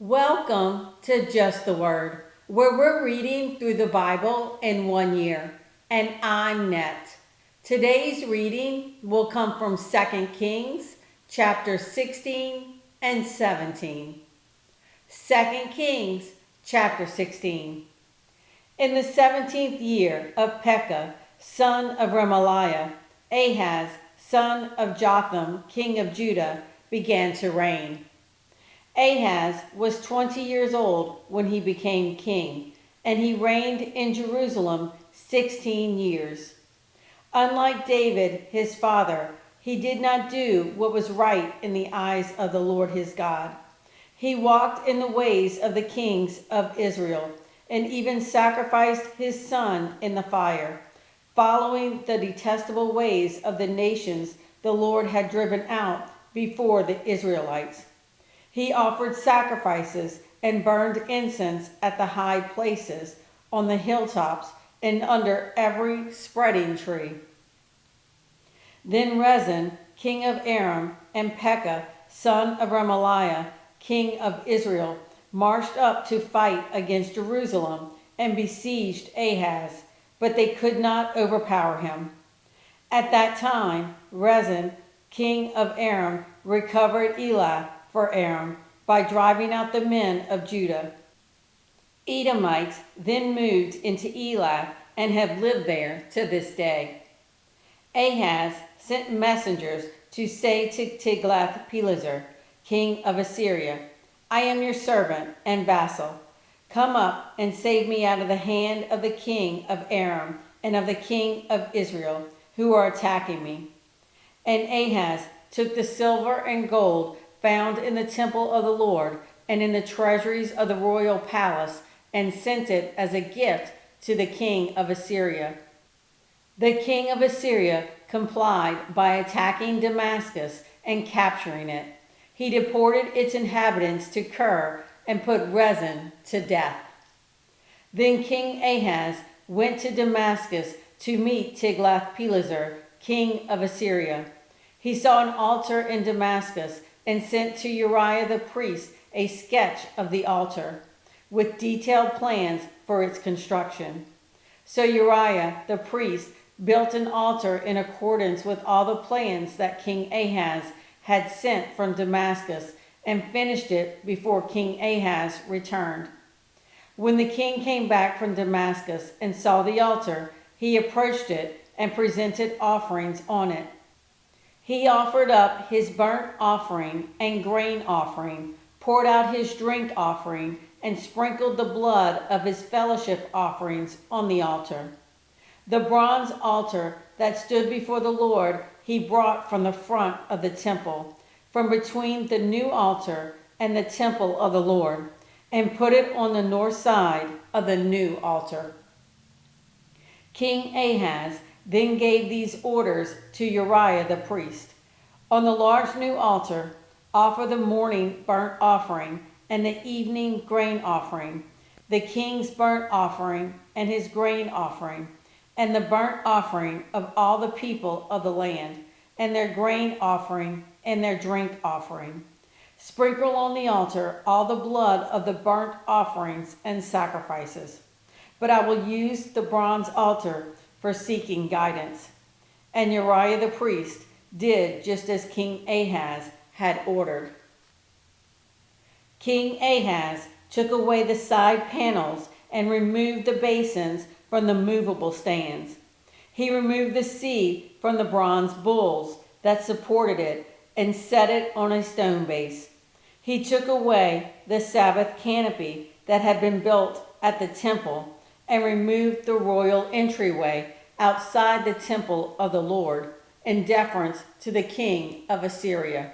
Welcome to Just the Word, where we're reading through the Bible in 1 year. And I'm Net. Today's reading will come from 2 Kings, chapter 16 and 17. 2 Kings, chapter 16. In the 17th year of Pekah, son of Remaliah, Ahaz, son of Jotham, king of Judah, began to reign. Ahaz was 20 years old when he became king, and he reigned in Jerusalem 16 years. Unlike David, his father, he did not do what was right in the eyes of the Lord his God. He walked in the ways of the kings of Israel, and even sacrificed his son in the fire, following the detestable ways of the nations the Lord had driven out before the Israelites. He offered sacrifices and burned incense at the high places, on the hilltops, and under every spreading tree. Then Rezin, king of Aram, and Pekah, son of Remaliah, king of Israel, marched up to fight against Jerusalem and besieged Ahaz, but they could not overpower him. At that time, Rezin, king of Aram, recovered Elath for Aram by driving out the men of Judah. Edomites then moved into Elath and have lived there to this day. Ahaz sent messengers to say to Tiglath-Pileser, king of Assyria, I am your servant and vassal. Come up and save me out of the hand of the king of Aram and of the king of Israel, who are attacking me. And Ahaz took the silver and gold found in the temple of the Lord and in the treasuries of the royal palace, and sent it as a gift to the king of Assyria. The king of Assyria complied by attacking Damascus and capturing it. He deported its inhabitants to Kir and put Rezin to death. Then King Ahaz went to Damascus to meet Tiglath-Pileser, king of Assyria. He saw an altar in Damascus and sent to Uriah the priest a sketch of the altar, with detailed plans for its construction. So Uriah the priest built an altar in accordance with all the plans that King Ahaz had sent from Damascus, and finished it before King Ahaz returned. When the king came back from Damascus and saw the altar, he approached it and presented offerings on it. He offered up his burnt offering and grain offering, poured out his drink offering, and sprinkled the blood of his fellowship offerings on the altar. The bronze altar that stood before the Lord he brought from the front of the temple, from between the new altar and the temple of the Lord, and put it on the north side of the new altar. King Ahaz then gave these orders to Uriah the priest. On the large new altar, offer the morning burnt offering and the evening grain offering, the king's burnt offering and his grain offering, and the burnt offering of all the people of the land, and their grain offering and their drink offering. Sprinkle on the altar all the blood of the burnt offerings and sacrifices. But I will use the bronze altar for seeking guidance. And Uriah the priest did just as King Ahaz had ordered. King Ahaz took away the side panels and removed the basins from the movable stands. He removed the sea from the bronze bowls that supported it and set it on a stone base. He took away the Sabbath canopy that had been built at the temple and removed the royal entryway outside the temple of the Lord in deference to the king of Assyria.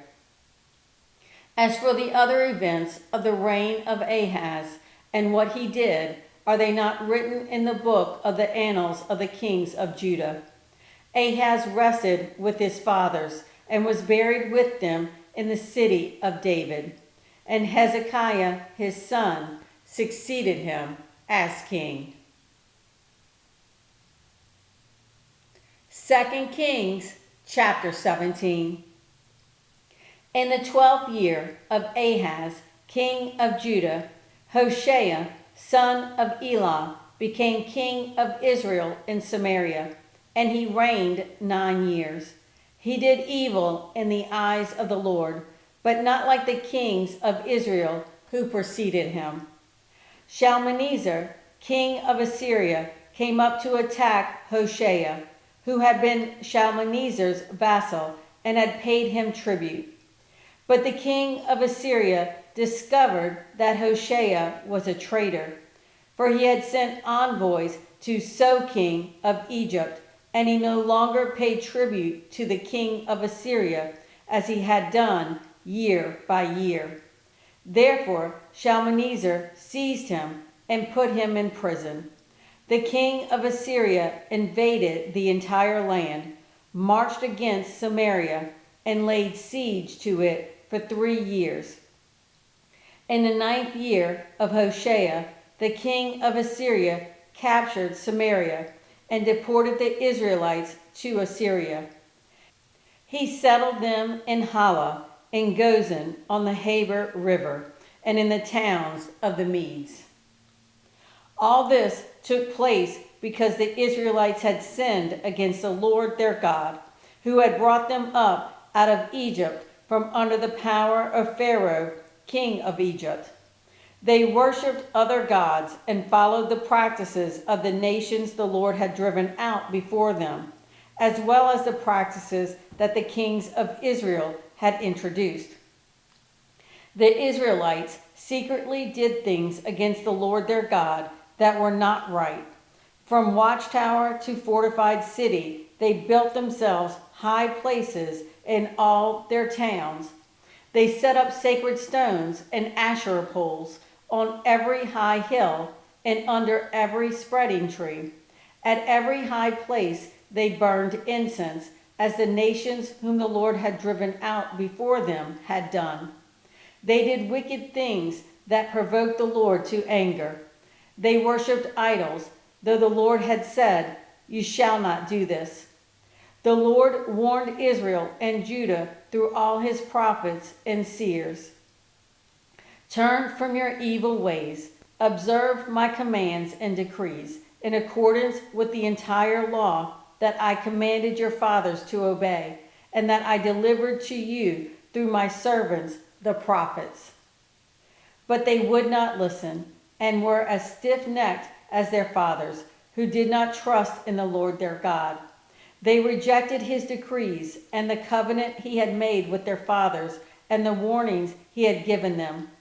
As for the other events of the reign of Ahaz and what he did, are they not written in the book of the annals of the kings of Judah? Ahaz rested with his fathers and was buried with them in the city of David. And Hezekiah his son succeeded him as king. 2 Kings chapter 17. In the 12th year of Ahaz, king of Judah. Hoshea, son of Elah, became king of Israel in Samaria, and he reigned 9 years. He did evil in the eyes of the Lord, but not like the kings of Israel who preceded him. Shalmaneser, king of Assyria, came up to attack Hoshea, who had been Shalmaneser's vassal and had paid him tribute. But the king of Assyria discovered that Hoshea was a traitor, for he had sent envoys to So king of Egypt, and he no longer paid tribute to the king of Assyria as he had done year by year. Therefore Shalmaneser seized him and put him in prison. The king of Assyria invaded the entire land, marched against Samaria, and laid siege to it for 3 years. In the 9th year of Hoshea, the king of Assyria captured Samaria and deported the Israelites to Assyria. He settled them in Hala, in Gozan on the Habor River, and in the towns of the Medes. All this took place because the Israelites had sinned against the Lord their God, who had brought them up out of Egypt from under the power of Pharaoh, king of Egypt. They worshipped other gods and followed the practices of the nations the Lord had driven out before them, as well as the practices that the kings of Israel had introduced. The Israelites secretly did things against the Lord their God that were not right. From watchtower to fortified city, they built themselves high places in all their towns. They set up sacred stones and Asherah poles on every high hill and under every spreading tree. At every high place they burned incense, as the nations whom the Lord had driven out before them had done. They did wicked things that provoked the Lord to anger. They worshipped idols, though the Lord had said, "You shall not do this." The Lord warned Israel and Judah through all his prophets and seers. Turn from your evil ways, observe my commands and decrees, in accordance with the entire law that I commanded your fathers to obey, and that I delivered to you through my servants, the prophets. But they would not listen, and were as stiff-necked as their fathers, who did not trust in the Lord their God. They rejected his decrees and the covenant he had made with their fathers and the warnings he had given them.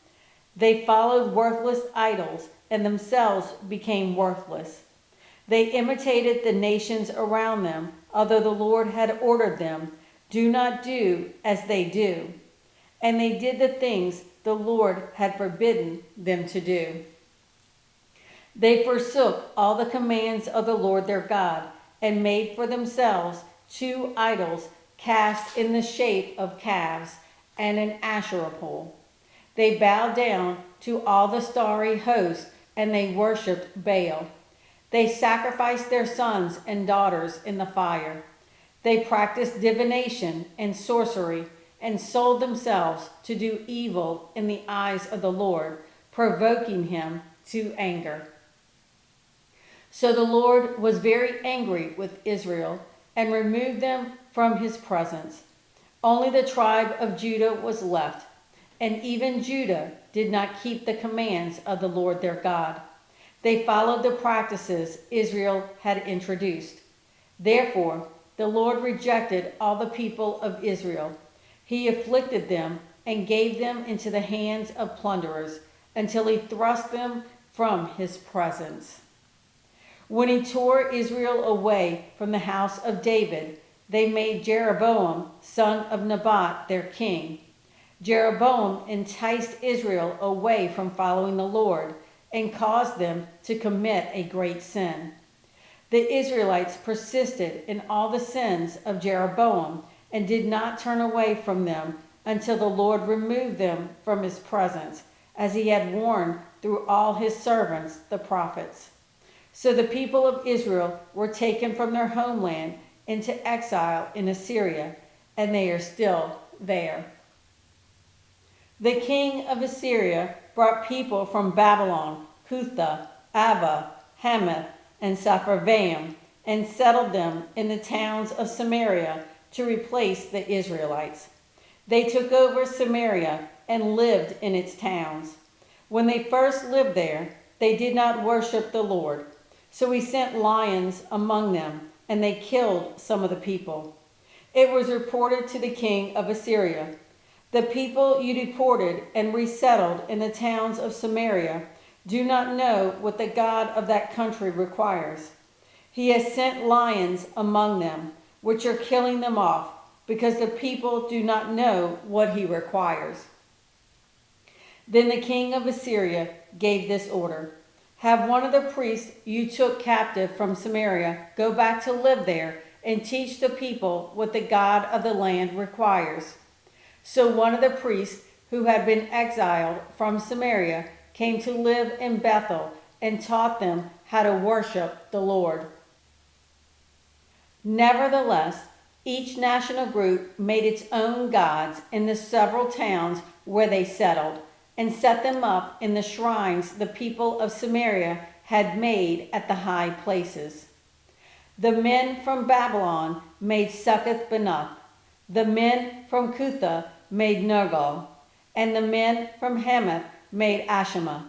They followed worthless idols and themselves became worthless. They imitated the nations around them, although the Lord had ordered them, "Do not do as they do." And they did the things the Lord had forbidden them to do. They forsook all the commands of the Lord their God and made for themselves 2 idols cast in the shape of calves and an Asherah pole. They bowed down to all the starry host, and they worshipped Baal. They sacrificed their sons and daughters in the fire. They practiced divination and sorcery and sold themselves to do evil in the eyes of the Lord, provoking him to anger. So the Lord was very angry with Israel and removed them from his presence. Only the tribe of Judah was left, and even Judah did not keep the commands of the Lord their God. They followed the practices Israel had introduced. Therefore, the Lord rejected all the people of Israel. He afflicted them and gave them into the hands of plunderers until he thrust them from his presence. When he tore Israel away from the house of David, they made Jeroboam, son of Nebat, their king. Jeroboam enticed Israel away from following the Lord and caused them to commit a great sin. The Israelites persisted in all the sins of Jeroboam and did not turn away from them until the Lord removed them from his presence, as he had warned through all his servants, the prophets. So the people of Israel were taken from their homeland into exile in Assyria, and they are still there. The king of Assyria brought people from Babylon, Cutha, Ava, Hamath, and Sepharvaim, and settled them in the towns of Samaria to replace the Israelites. They took over Samaria and lived in its towns. When they first lived there, they did not worship the Lord. So he sent lions among them, and they killed some of the people. It was reported to the king of Assyria, "The people you deported and resettled in the towns of Samaria do not know what the God of that country requires. He has sent lions among them, which are killing them off, because the people do not know what he requires." Then the king of Assyria gave this order: "Have one of the priests you took captive from Samaria go back to live there and teach the people what the God of the land requires." So one of the priests who had been exiled from Samaria came to live in Bethel and taught them how to worship the Lord. Nevertheless, each national group made its own gods in the several towns where they settled, and set them up in the shrines the people of Samaria had made at the high places. The men from Babylon made Succoth-Benoth. The men from Cutha made Nergal, and the men from Hamath made Ashima.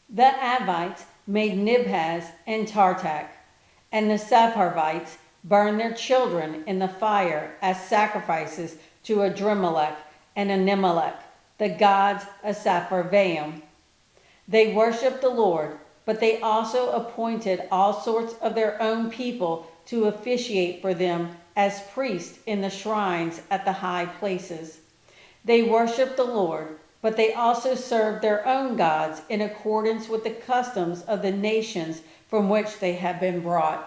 The Avites made Nibhaz and Tartak, and the Sepharvites burned their children in the fire as sacrifices to Adrimelech and Animelech, the gods of Sepharvaim. They worshipped the Lord, but they also appointed all sorts of their own people to officiate for them as priests in the shrines at the high places. They worshipped the Lord, but they also served their own gods in accordance with the customs of the nations from which they had been brought.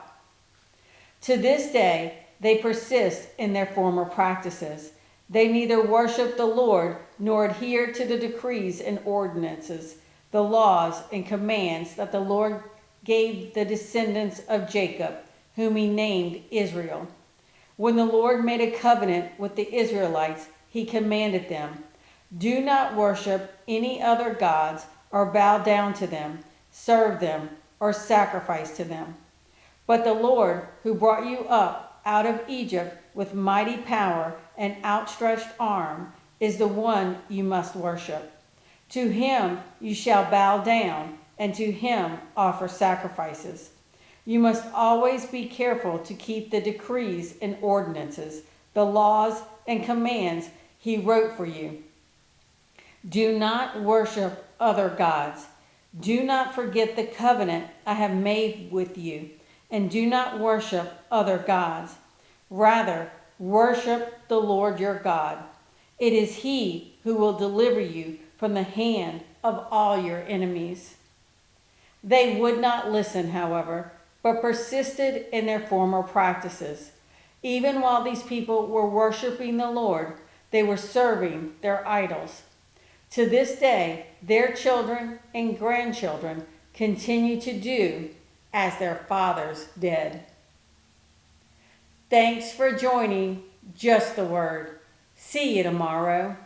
To this day, they persist in their former practices. They neither worship the Lord nor adhere to the decrees and ordinances, the laws and commands that the Lord gave the descendants of Jacob, whom he named Israel. When the Lord made a covenant with the Israelites, he commanded them, "Do not worship any other gods or bow down to them, serve them, or sacrifice to them. But the Lord, who brought you up out of Egypt with mighty power and outstretched arm, is the one you must worship. To him you shall bow down, and to him offer sacrifices. You must always be careful to keep the decrees and ordinances, the laws and commands he wrote for you. Do not worship other gods. Do not forget the covenant I have made with you, and do not worship other gods. Rather, worship the Lord your God. It is he who will deliver you from the hand of all your enemies." They would not listen, however, but persisted in their former practices. Even while these people were worshiping the Lord, they were serving their idols. To this day, their children and grandchildren continue to do as their fathers did. Thanks for joining Just the Word. See you tomorrow.